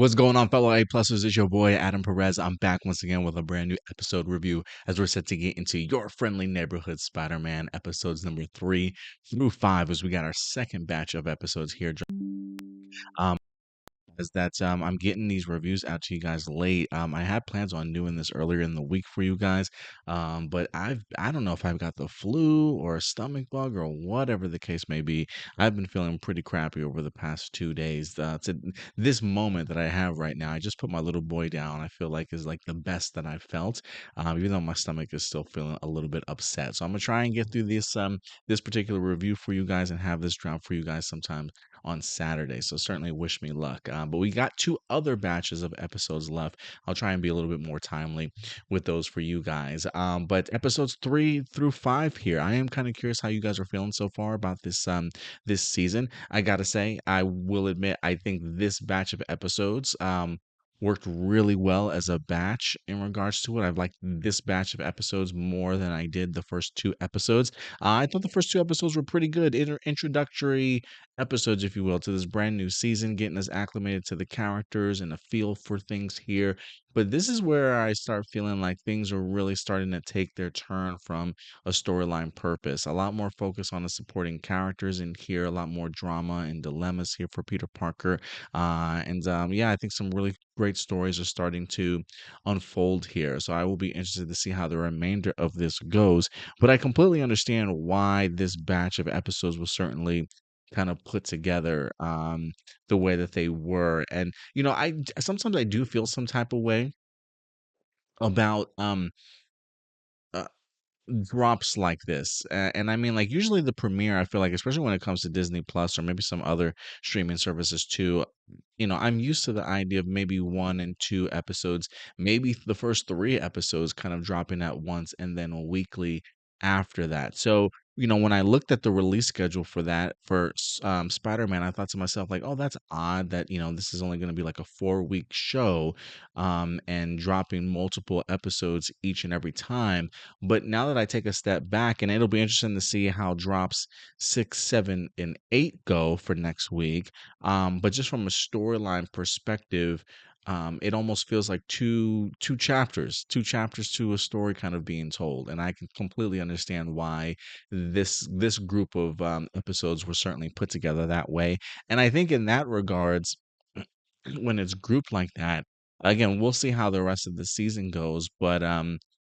What's going on, fellow A-pluses? It's your boy, Adam Perez. I'm back once again with a brand new episode review as we're set to get into your friendly neighborhood Spider-Man episodes number 3 through 5 as we got our second batch of episodes here. Um, is that I'm getting these reviews out to you guys late. I had plans on doing this earlier in the week for you guys, but I don't know if I've got the flu or a stomach bug or whatever the case may be. I've been feeling pretty crappy over the past 2 days. To this moment that I have right now, I just put my little boy down. I feel like is like the best that I've felt, even though my stomach is still feeling a little bit upset. So I'm gonna try and get through this particular review for you guys and have this drop for you guys sometime on Saturday. So certainly wish me luck. But we got 2 other batches of episodes left. I'll try and be a little bit more timely with those for you guys. But episodes 3 through 5 here. I am kind of curious how you guys are feeling so far about this season. I gotta say, I will admit, I think this batch of episodes worked really well as a batch in regards to it. I've liked this batch of episodes more than I did the first 2 episodes. I thought the first 2 episodes were pretty good. Introductory episodes, if you will, to this brand new season, getting us acclimated to the characters and a feel for things here. But this is where I start feeling like things are really starting to take their turn from a storyline purpose. A lot more focus on the supporting characters in here, a lot more drama and dilemmas here for Peter Parker. Yeah, I think some really great stories are starting to unfold here. So I will be interested to see how the remainder of this goes. But I completely understand why this batch of episodes was certainly kind of put together the way that they were. And I sometimes I do feel some type of way about uh, drops like this. And I mean, like, usually the premiere, I feel like, especially when it comes to Disney Plus or maybe some other streaming services too, I'm used to the idea of maybe 1 and 2 episodes, maybe the first 3 episodes kind of dropping at once and then weekly after that. So, when I looked at the release schedule for that for Spider-Man, I thought to myself, like, oh, that's odd that, this is only going to be like a 4-week show, and dropping multiple episodes each and every time. But now that I take a step back, and it'll be interesting to see how drops 6, 7, and 8 go for next week. But just from a storyline perspective, it almost feels like two chapters to a story kind of being told, and I can completely understand why this group of episodes were certainly put together that way. And I think in that regards, when it's grouped like that, again, we'll see how the rest of the season goes. But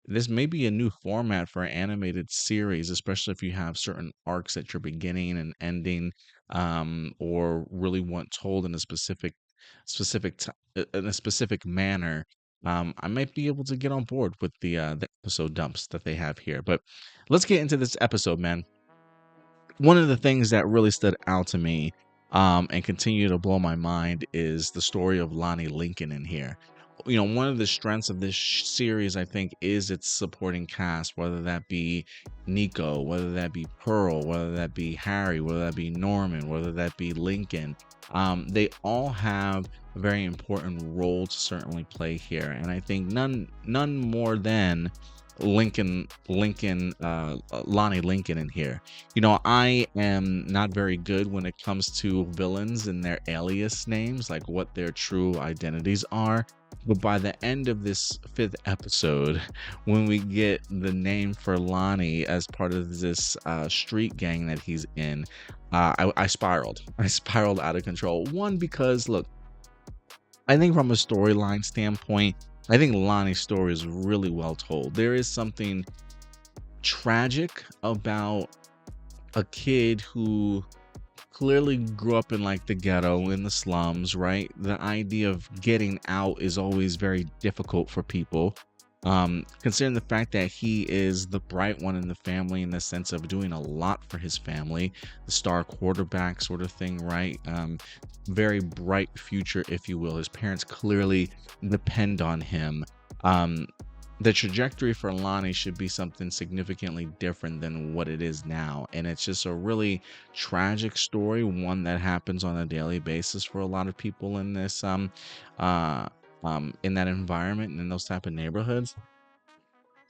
this may be a new format for an animated series, especially if you have certain arcs that you're beginning and ending, or really want told in a in a specific manner. I might be able to get on board with the episode dumps that they have here. But let's get into this episode, man. One of the things that really stood out to me, and continue to blow my mind, is the story of Lonnie Lincoln in here. One of the strengths of this series, I think, is its supporting cast, whether that be Nico, whether that be Pearl, whether that be Harry, whether that be Norman, whether that be Lincoln. They all have a very important role to certainly play here, and I think none more than Lonnie Lincoln in here. I am not very good when it comes to villains and their alias names, like what their true identities are. But by the end of this 5th episode, when we get the name for Lonnie as part of this street gang that he's in, I spiraled. I spiraled out of control. One, because look, I think from a storyline standpoint, I think Lonnie's story is really well told. There is something tragic about a kid who clearly grew up in like the ghetto, in the slums, right? The idea of getting out is always very difficult for people. Considering the fact that he is the bright one in the family, in the sense of doing a lot for his family, the star quarterback sort of thing, right? Very bright future, if you will. His parents clearly depend on him. The trajectory for Lonnie should be something significantly different than what it is now. And it's just a really tragic story, one that happens on a daily basis for a lot of people in this in that environment and in those type of neighborhoods.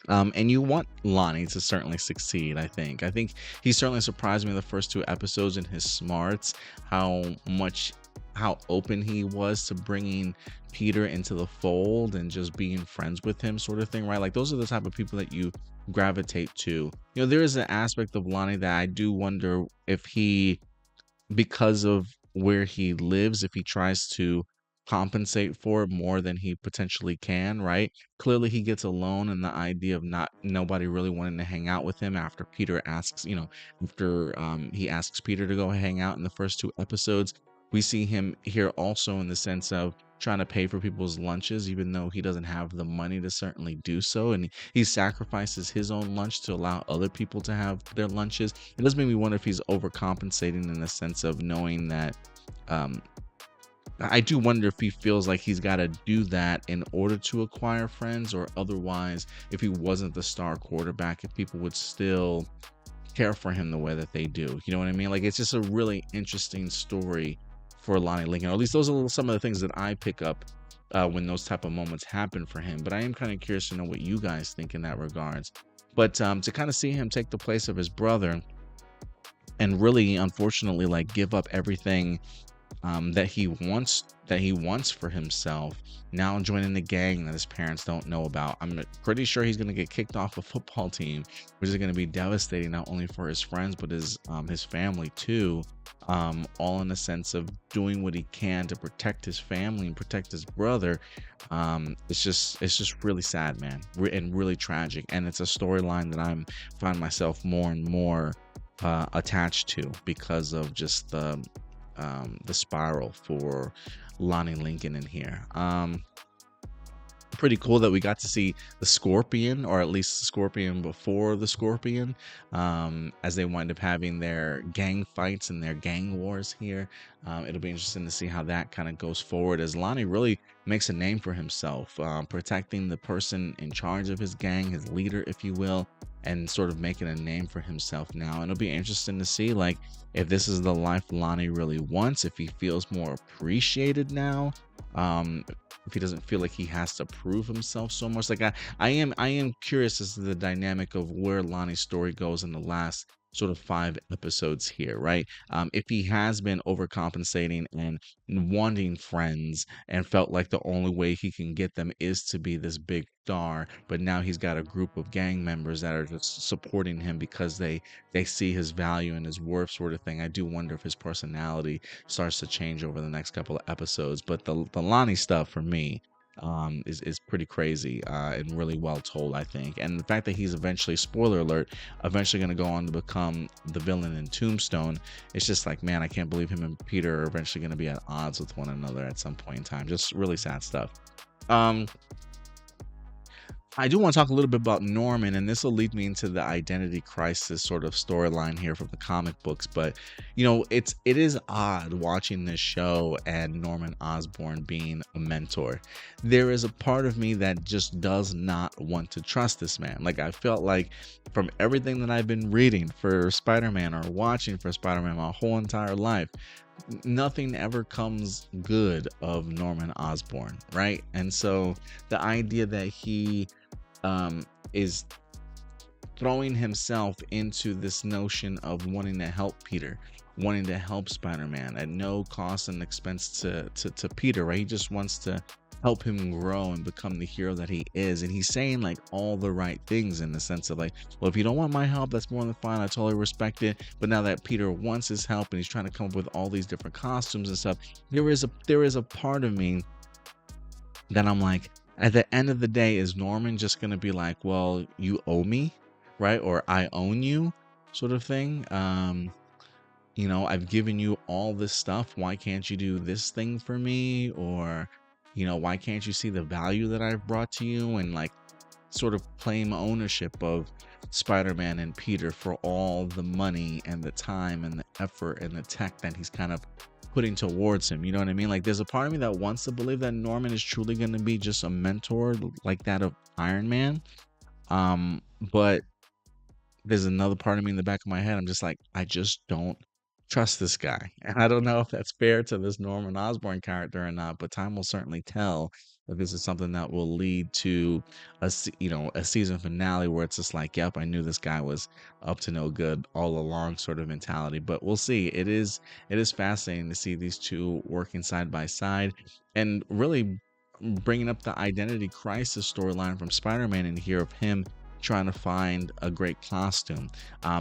And you want Lonnie to certainly succeed, I think. I think he certainly surprised me in the first 2 episodes in his smarts, how much how open he was to bringing Peter into the fold and just being friends with him, sort of thing, right? Like those are the type of people that you gravitate to. There is an aspect of Lonnie that I do wonder if he, because of where he lives, if he tries to compensate for it more than he potentially can, right? Clearly he gets alone, and the idea of not nobody really wanting to hang out with him after Peter asks, after he asks Peter to go hang out in the first two episodes. We see him here also in the sense of trying to pay for people's lunches, even though he doesn't have the money to certainly do so. And he sacrifices his own lunch to allow other people to have their lunches. It does make me wonder if he's overcompensating in the sense of knowing that. Um, I do wonder if he feels like he's got to do that in order to acquire friends, or otherwise, if he wasn't the star quarterback, if people would still care for him the way that they do. You know what I mean? Like, it's just a really interesting story for Lonnie Lincoln, or at least those are some of the things that I pick up when those type of moments happen for him. But I am kind of curious to know what you guys think in that regards. But to kind of see him take the place of his brother and really, unfortunately, like give up everything that he wants for himself, now joining the gang that his parents don't know about. I'm pretty sure he's going to get kicked off a football team, which is going to be devastating not only for his friends but his family too. All in the sense of doing what he can to protect his family and protect his brother. It's just really sad, man, and really tragic. And it's a storyline that I'm find myself more and more attached to because of just the spiral for Lonnie Lincoln in here. Pretty cool that we got to see the Scorpion, or at least the Scorpion before the Scorpion, as they wind up having their gang fights and their gang wars here. It'll be interesting to see how that kind of goes forward, as Lonnie really makes a name for himself, protecting the person in charge of his gang, his leader, if you will, and sort of making a name for himself now. And it'll be interesting to see, like, if this is the life Lonnie really wants, if he feels more appreciated now. If he doesn't feel like he has to prove himself so much. Like I am curious as to the dynamic of where Lonnie's story goes in the last sort of 5 episodes here, right? If he has been overcompensating and wanting friends and felt like the only way he can get them is to be this big star, but now he's got a group of gang members that are just supporting him because they see his value and his worth, sort of thing. I do wonder if his personality starts to change over the next couple of episodes. But the Lonnie stuff for me is pretty crazy and really well told, I think. And the fact that he's eventually, spoiler alert, eventually going to go on to become the villain in Tombstone, it's just like, man, I can't believe him and Peter are eventually going to be at odds with one another at some point in time. Just really sad stuff. Um, I do want to talk a little bit about Norman, and this will lead me into the identity crisis sort of storyline here from the comic books. But it is odd watching this show and Norman Osborn being a mentor. There is a part of me that just does not want to trust this man. Like, I felt like from everything that I've been reading for Spider-Man or watching for Spider-Man my whole entire life, nothing ever comes good of Norman Osborn, right? And so the idea that he is throwing himself into this notion of wanting to help Peter, wanting to help Spider-Man at no cost and expense to Peter, right? He just wants to help him grow and become the hero that he is. And he's saying like all the right things in the sense of like, well, if you don't want my help, that's more than fine. I totally respect it. But now that Peter wants his help and he's trying to come up with all these different costumes and stuff, there is a part of me that I'm like, at the end of the day, is Norman just going to be like, well, you owe me, right? Or I own you, sort of thing. I've given you all this stuff. Why can't you do this thing for me? Or, why can't you see the value that I've brought to you, and like sort of claim ownership of Spider-Man and Peter for all the money and the time and the effort and the tech that he's kind of putting towards him. You know what I mean? Like, there's a part of me that wants to believe that Norman is truly going to be just a mentor like that of Iron Man. But there's another part of me in the back of my head. I'm just like, I just don't trust this guy. And I don't know if that's fair to this Norman Osborn character or not, but time will certainly tell. that this is something that will lead to a season finale where it's just like, yep, I knew this guy was up to no good all along, sort of mentality. But we'll see. It is fascinating to see these two working side by side and really bringing up the identity crisis storyline from Spider-Man in here of him trying to find a great costume.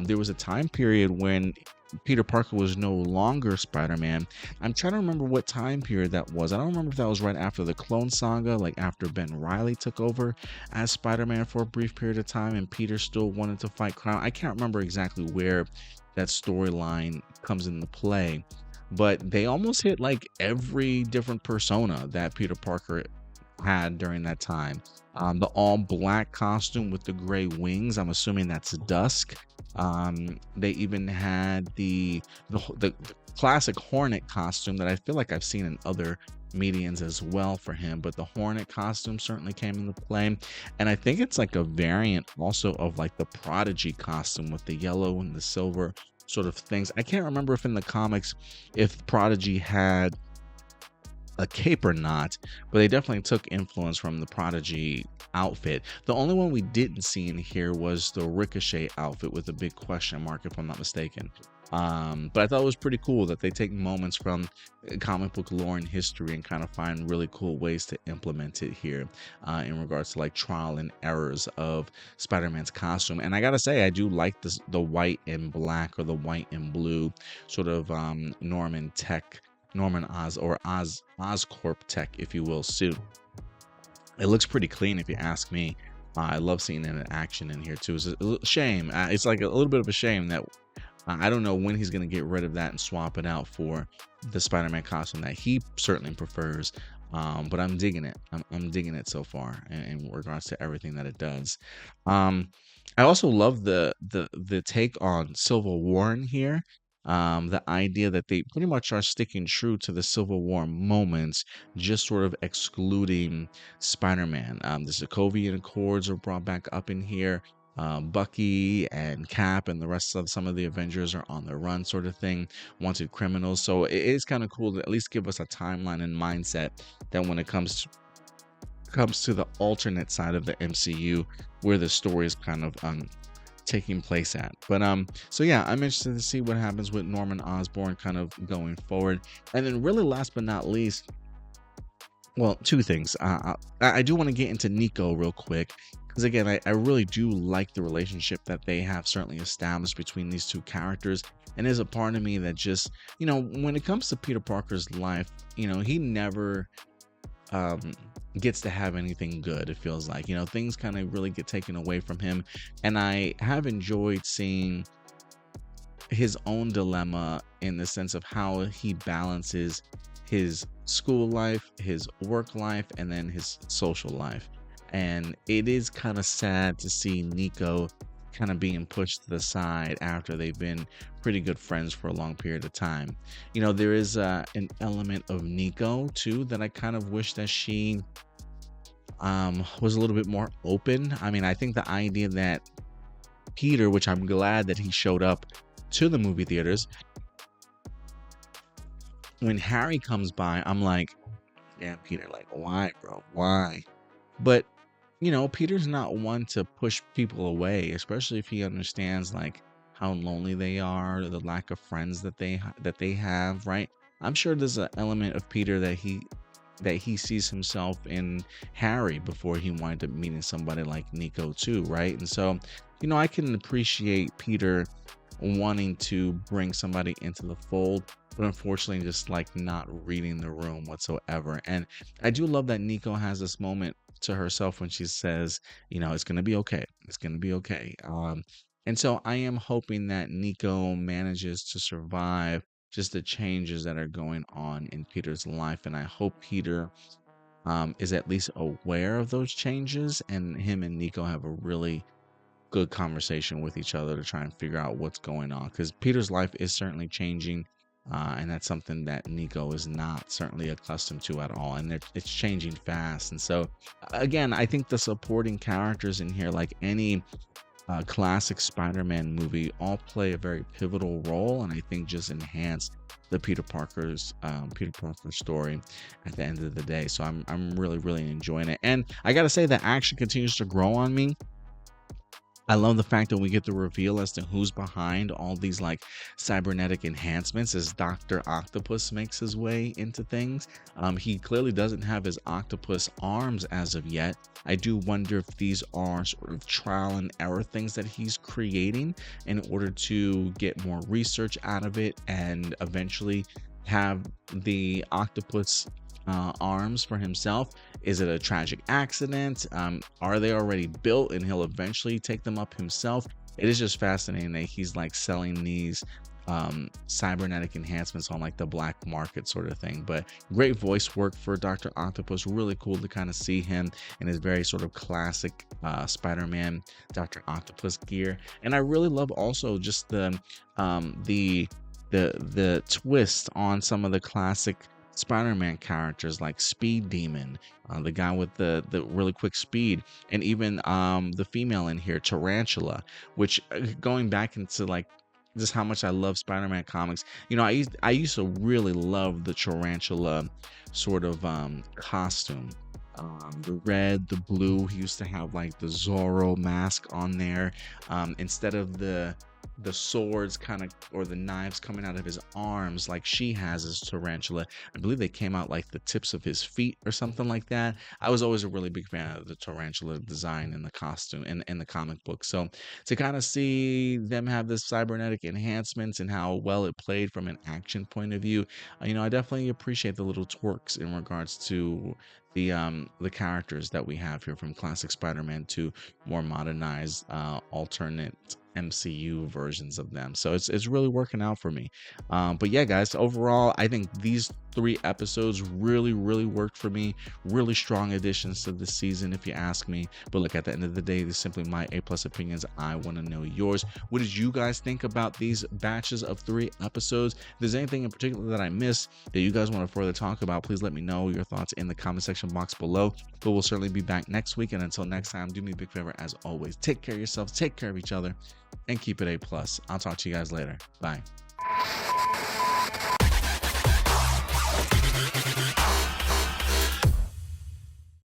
There was a time period when Peter Parker was no longer Spider-Man. I'm trying to remember what time period that was. I don't remember if that was right after the Clone Saga, like after Ben Reilly took over as Spider-Man for a brief period of time and Peter still wanted to fight crime. I can't remember exactly where that storyline comes into play, but they almost hit like every different persona that Peter Parker had during that time. The all black costume with the gray wings, I'm assuming that's Dusk. They even had the classic Hornet costume that I feel like I've seen in other medians as well for him, but the Hornet costume certainly came into play. And I think it's like a variant also of like the Prodigy costume with the yellow and the silver sort of things. I can't remember if in the comics if Prodigy had a cape or not, but they definitely took influence from the Prodigy outfit. The only one we didn't see in here was the Ricochet outfit with a big question mark, if I'm not mistaken. But I thought it was pretty cool that they take moments from comic book lore and history and kind of find really cool ways to implement it here in regards to like trial and errors of Spider-Man's costume. And I gotta say, I do like the white and black or the white and blue sort of Norman Oscorp tech, if you will, suit. It looks pretty clean if you ask me. I love seeing it in action in here too. It's a shame. It's like a little bit of a shame that I don't know when he's going to get rid of that and swap it out for the Spider-Man costume that he certainly prefers. But I'm digging it. I'm digging it so far in regards to everything that it does. I also love the take on Civil War in here. The idea that they pretty much are sticking true to the Civil War moments, just sort of excluding Spider-Man. The Sokovian Accords are brought back up in here. Bucky and Cap and the rest of some of the Avengers are on the run, sort of thing, wanted criminals. So it is kind of cool to at least give us a timeline and mindset that when it comes to the alternate side of the MCU, where the story is kind of taking place at. But so yeah, I'm interested to see what happens with Norman Osborn kind of going forward. And then really last but not least, well, two things. I do want to get into Nico real quick, because again, I really do like the relationship that they have certainly established between these two characters. And there's a part of me that just, when it comes to Peter Parker's life, he never gets to have anything good. It feels like, things kind of really get taken away from him. And I have enjoyed seeing his own dilemma in the sense of how he balances his school life, his work life, and then his social life. And it is kind of sad to see Nico kind of being pushed to the side after they've been pretty good friends for a long period of time. There is an element of Nico too that I kind of wish that she was a little bit more open. I mean, I think the idea that Peter, which I'm glad that he showed up to the movie theaters, when Harry comes by, I'm like, yeah, Peter, like, why, bro? Why? But Peter's not one to push people away, especially if he understands like how lonely they are, the lack of friends that they have, right? I'm sure there's an element of Peter that he sees himself in Harry before he wind up meeting somebody like Nico too, right? And so, I can appreciate Peter wanting to bring somebody into the fold, but unfortunately just like not reading the room whatsoever. And I do love that Nico has this moment to herself when she says, it's going to be okay. It's going to be okay. And so I am hoping that Nico manages to survive just the changes that are going on in Peter's life. And I hope Peter is at least aware of those changes, and him and Nico have a really good conversation with each other to try and figure out what's going on, because Peter's life is certainly changing. And that's something that Nico is not certainly accustomed to at all. And it's changing fast. And so, again, I think the supporting characters in here, like any classic Spider-Man movie all play a very pivotal role, and I think just enhance the Peter Parker story at the end of the day. So I'm really enjoying it, and I gotta say the action continues to grow on me. I love the fact that we get the reveal as to who's behind all these like cybernetic enhancements as Dr. Octopus makes his way into things. He clearly doesn't have his octopus arms as of yet. I do wonder if these are sort of trial and error things that he's creating in order to get more research out of it and eventually have the octopus arms for himself. Is it a tragic accident? Are they already built and he'll eventually take them up himself? It is just fascinating that he's like selling these cybernetic enhancements on like the black market sort of thing. But great voice work for Dr. Octopus. Really cool to kind of see him in his very sort of classic Spider-Man Dr. Octopus gear. And I really love also just the twist on some of the classic Spider-Man characters like Speed Demon, the guy with the really quick speed, and even the female in here, Tarantula, which going back into like just how much I love Spider-Man comics. You know, I used to really love the Tarantula sort of costume. The red, the blue. He used to have like the Zorro mask on there. Instead of the swords kind of or the knives coming out of his arms like she has as Tarantula, I believe they came out like the tips of his feet or something like that. I was always a really big fan of the Tarantula design in the costume in the comic book. So to kind of see them have this cybernetic enhancements and how well it played from an action point of view, you know, I definitely appreciate the little twerks in regards to the characters that we have here, from classic Spider-Man to more modernized alternate MCU versions of them. So it's really working out for me. But yeah, guys, overall, I think these 3 episodes really worked for me. Really strong additions to the season, if you ask me. But look, at the end of the day, this is simply my A+ opinions. I want to know yours. What did you guys think about these batches of 3 episodes? If there's anything in particular that I missed that you guys want to further talk about, please let me know your thoughts in the comment section box below. But we'll certainly be back next week, and until next time, do me a big favor as always, take care of yourselves, take care of each other, and keep it A+. I'll talk to you guys later. Bye.